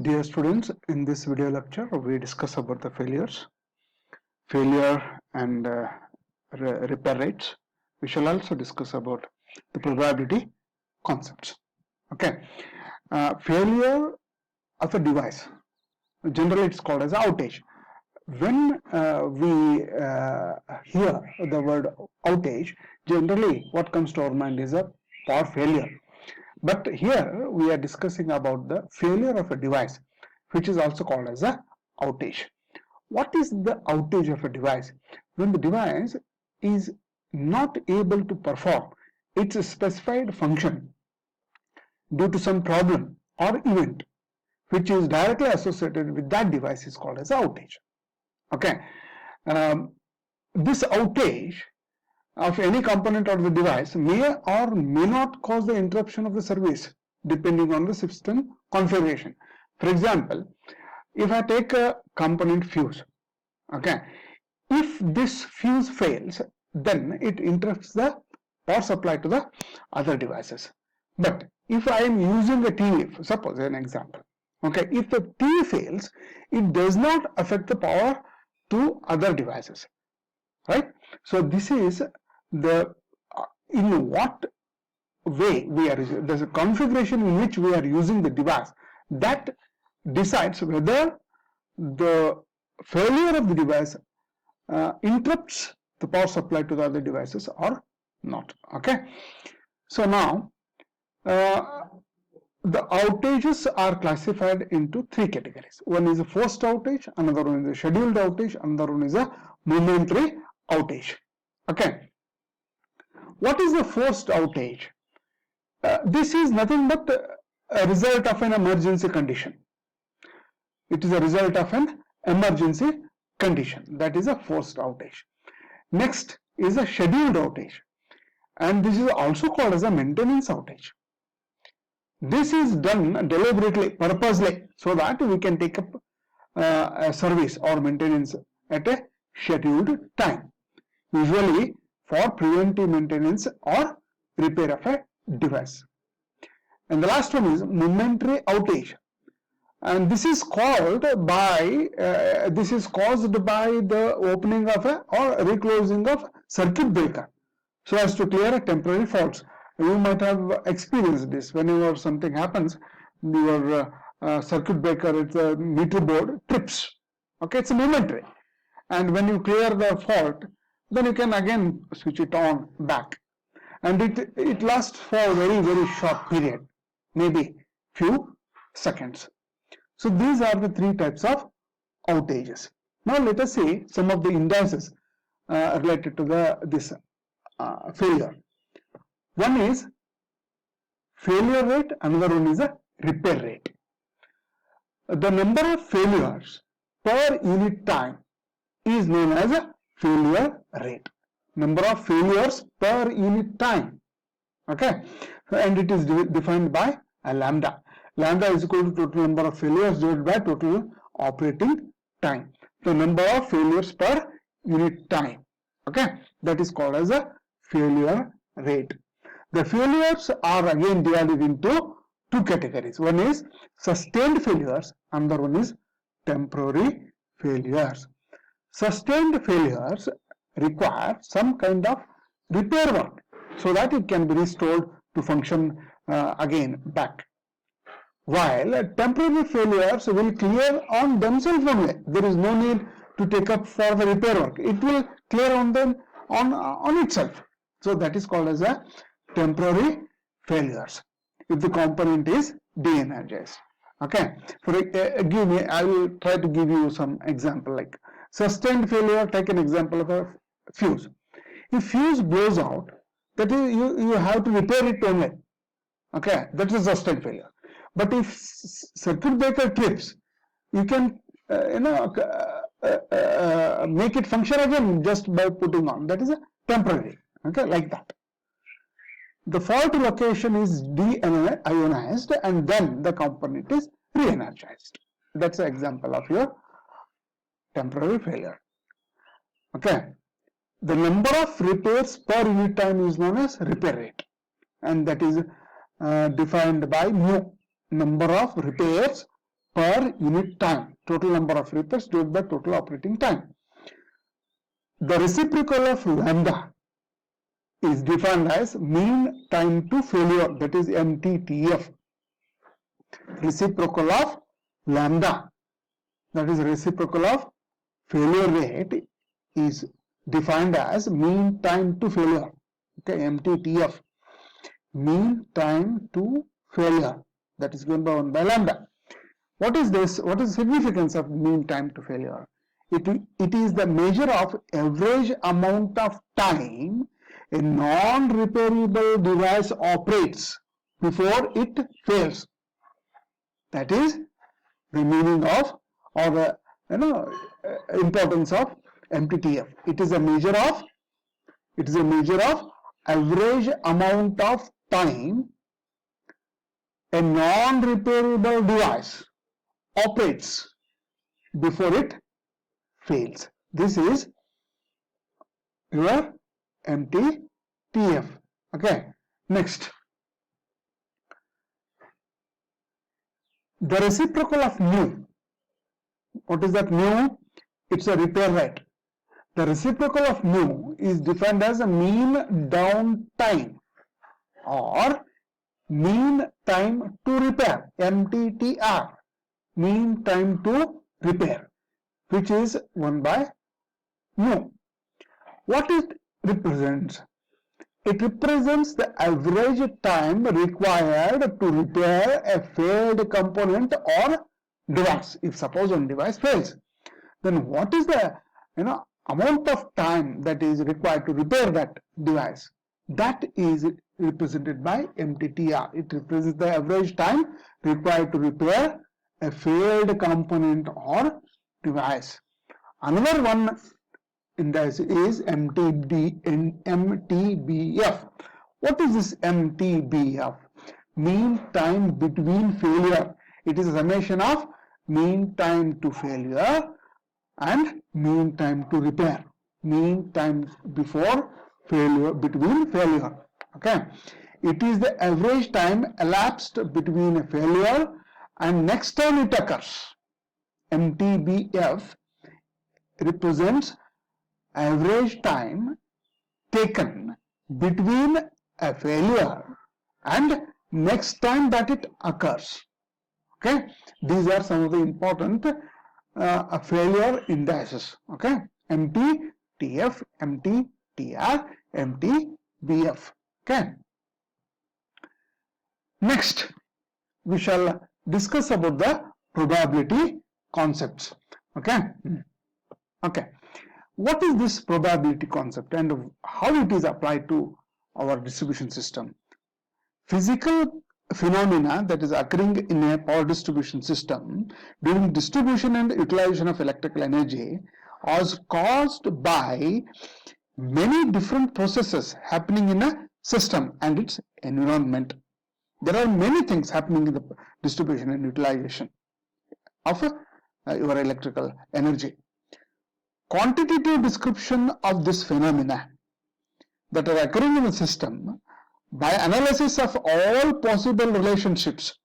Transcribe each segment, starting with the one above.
Dear students, in this video lecture, we discuss about the failure and repair rates. We shall also discuss about the probability concepts. Okay, failure of a device. Generally, it's called as outage. When we hear the word outage, generally what comes to our mind is a power failure. But here we are discussing about the failure of a device, which is also called as a outage. What is the outage of a device? When the device is not able to perform its specified function due to some problem or event which is directly associated with that device is called as outage. Okay, this outage of any component or the device may or may not cause the interruption of the service depending on the system configuration. For example, if I take a component fuse, okay, if this fuse fails, then it interrupts the power supply to the other devices. But if I am using a TV, suppose an example, okay, if the TV fails, it does not affect the power to other devices, right? So this is the in what way we are using, there's a configuration in which we are using the device that decides whether the failure of the device interrupts the power supply to the other devices or not. Okay, so now the outages are classified into three categories. One is a forced outage, another one is a scheduled outage, another one is a momentary outage. Okay, what is the forced outage? This is nothing but a result of an emergency condition. It is a result of an emergency condition. That is a forced outage. Next is a scheduled outage, and this is also called as a maintenance outage. This is done deliberately, purposely, so that we can take up a service or maintenance at a scheduled time, usually for preventive maintenance or repair of a device. And the last one is momentary outage, and this is caused by the opening of a or reclosing of circuit breaker so as to clear a temporary faults. You might have experienced this. Whenever something happens, your circuit breaker at the meter board trips. Okay, it's a momentary, and when you clear the fault, then you can again switch it on back, and it lasts for a very short period, maybe few seconds. So these are the three types of outages. Now let us see some of the indices related to this failure. One is failure rate, another one is a repair rate. The number of failures per unit time is known as a failure rate. Number of failures per unit time. Okay, and it is defined by a lambda. Lambda is equal to total number of failures divided by total operating time. The number of failures per unit time. Okay, that is called as a failure rate. The failures are again divided into two categories. One is sustained failures, another one is temporary failures. Sustained failures require some kind of repair work so that it can be restored to function again back. While temporary failures will clear on themselves only. There is no need to take up for the repair work. It will clear on them on itself. So that is called as a temporary failures if the component is de-energized. Okay, I will try to give you some example like sustained failure. Take an example of a fuse. If fuse blows out, that is you have to repair it only. Okay, that is a sustained failure. But if circuit breaker trips, you can make it function again just by putting on. That is a temporary. Okay, like that. The fault location is de-ionized and then the component is re-energized. That's an example of your temporary failure. Okay. The number of repairs per unit time is known as repair rate, and that is defined by mu, number of repairs per unit time, total number of repairs divided by total operating time. The reciprocal of lambda is defined as mean time to failure, that is MTTF. Reciprocal of lambda, that is reciprocal of failure rate, is defined as mean time to failure, okay, MTTF, mean time to failure, that is given by 1 by lambda. What is this? What is the significance of mean time to failure? It is the measure of average amount of time a non-repairable device operates before it fails. That is the meaning of, or the importance of MTTF. It is a measure of average amount of time a non-repairable device operates before it fails. This is your MTTF. Okay. Next, the reciprocal of mu. What is that mu? It's a repair rate. The reciprocal of mu is defined as a mean downtime or mean time to repair, MTTR, mean time to repair, which is 1 by mu. What it represents? It represents the average time required to repair a failed component or device. If suppose one device fails, then what is the amount of time that is required to repair that device? That is represented by MTTR. It represents the average time required to repair a failed component or device. Another one index is MTBF. What is this MTBF? Mean time between failure. It is a summation of mean time to failure and mean time to repair. Mean time before failure, between failure. Okay. It is the average time elapsed between a failure and next time it occurs. MTBF represents average time taken between a failure and next time that it occurs. Okay, these are some of the important failure indices. Okay, MTTF, MTTR, MTBF. Okay. Next, we shall discuss about the probability concepts. Okay. Okay. What is this probability concept and how it is applied to our distribution system? Physical phenomena that is occurring in a power distribution system during distribution and utilization of electrical energy is caused by many different processes happening in a system and its environment. There are many things happening in the distribution and utilization of your electrical energy. Quantitative description of this phenomena that are occurring in the system by analysis of all possible relationships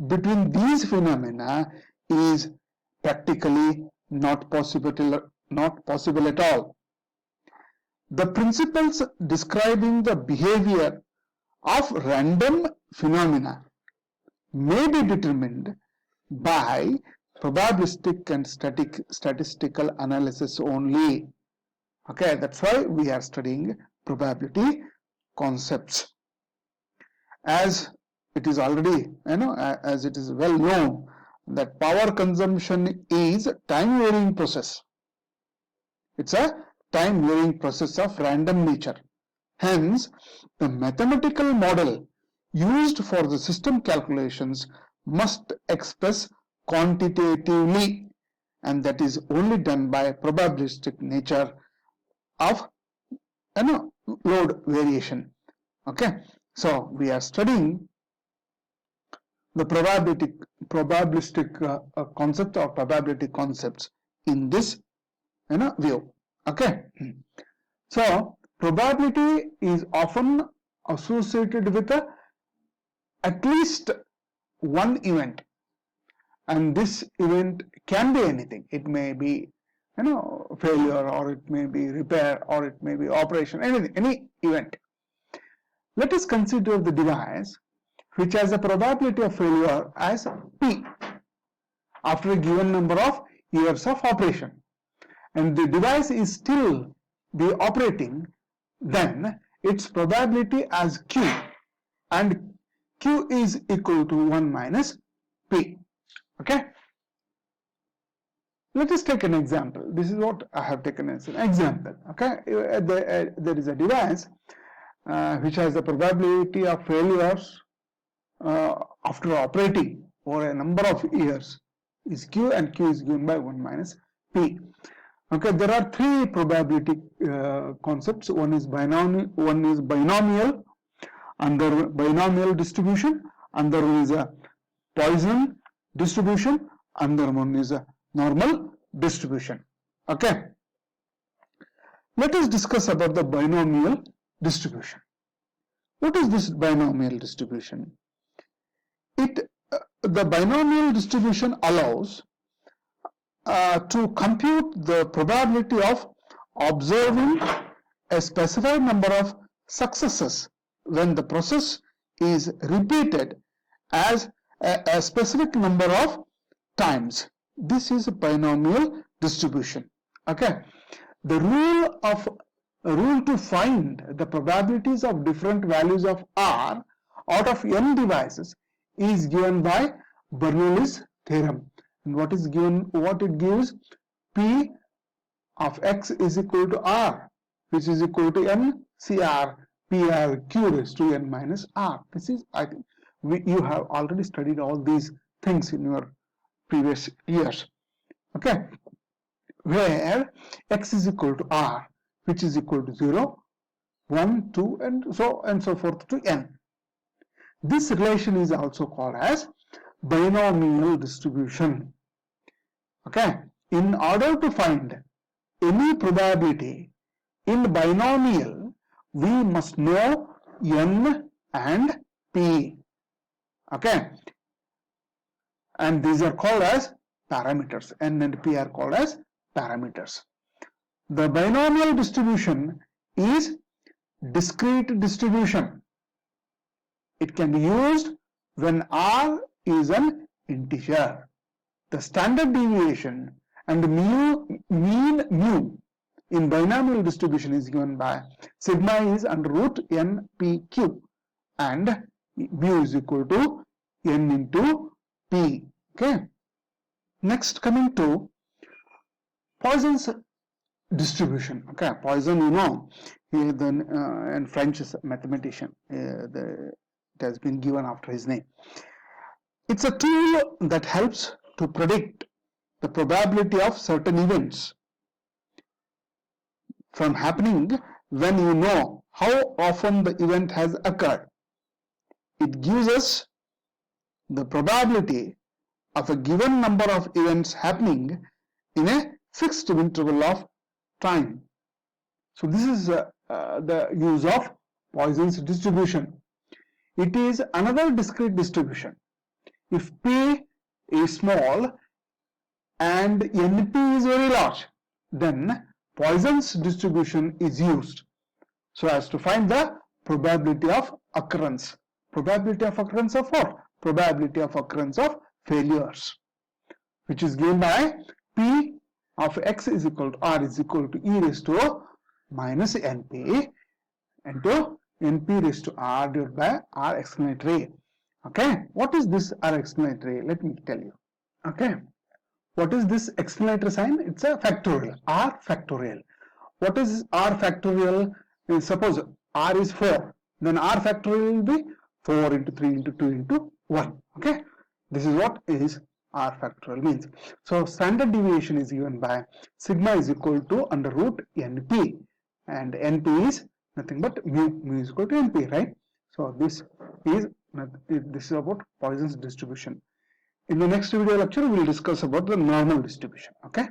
between these phenomena is practically not possible at all. The principles describing the behavior of random phenomena may be determined by probabilistic and statistical analysis only. Okay, that's why we are studying probability concepts. As it is already, as it is well known that power consumption is a time varying process. It's a time varying process of random nature. Hence, the mathematical model used for the system calculations must express quantitatively, and that is only done by probabilistic nature of load variation. Okay, so we are studying the probabilistic concept or probability concepts in this view. Okay, so probability is often associated with at least one event. and this event can be anything. It may be, failure, or it may be repair, or it may be operation, anything, any event. Let us consider the device which has a probability of failure as P after a given number of years of operation, and the device is still be operating, then its probability as Q, and Q is equal to 1 minus P. Okay. Let us take an example. This is what I have taken as an example. Okay. There is a device which has the probability of failures after operating for a number of years is Q, and Q is given by 1 minus P. Okay, there are three probability concepts. One is binomial, under binomial distribution, another one is a Poisson distribution, another one is a normal distribution. Okay, let us discuss about the binomial distribution. What is this binomial distribution? The binomial distribution allows to compute the probability of observing a specified number of successes when the process is repeated as a specific number of times. This is a binomial distribution. Okay, the rule to find the probabilities of different values of R out of n devices is given by Bernoulli's theorem. And what it gives, P of X is equal to R, which is equal to N CR PR Q raised to N minus R. This is, I think, you have already studied all these things in your previous years. Okay, where X is equal to R, which is equal to 0, 1, 2, and so forth to N. This relation is also called as binomial distribution. Okay, in order to find any probability in binomial, we must know N and P. Okay, and these are called as parameters. N and P are called as parameters. The binomial distribution is discrete distribution. It can be used when R is an integer. The standard deviation and mean mu in binomial distribution is given by sigma is under root npq, and mu is equal to n into p. Okay. Next, coming to Poisson's distribution. Okay, Poisson, he is an French mathematician. It has been given after his name. It's a tool that helps to predict the probability of certain events from happening when you know how often the event has occurred. It gives us the probability of a given number of events happening in a fixed interval of time. So this is the use of Poisson's distribution. It is another discrete distribution. If P is small and NP is very large, then Poisson's distribution is used so as to find the probability of occurrence. Probability of occurrence of what? Probability of occurrence of failures, which is given by P of X is equal to R is equal to E raised to minus NP into NP raised to R divided by R explanatory. Okay, what is this R explanatory? Let me tell you. Okay, what is this explanatory sign? It's a factorial, R factorial. What is R factorial? Suppose R is 4, then R factorial will be 4 into 3 into 2 into 1. Okay, this is what is R factorial means. So standard deviation is given by sigma is equal to under root NP, and NP is nothing but mu is equal to NP, right? So this is about Poisson's distribution. In the next video lecture, we will discuss about the normal distribution. Okay.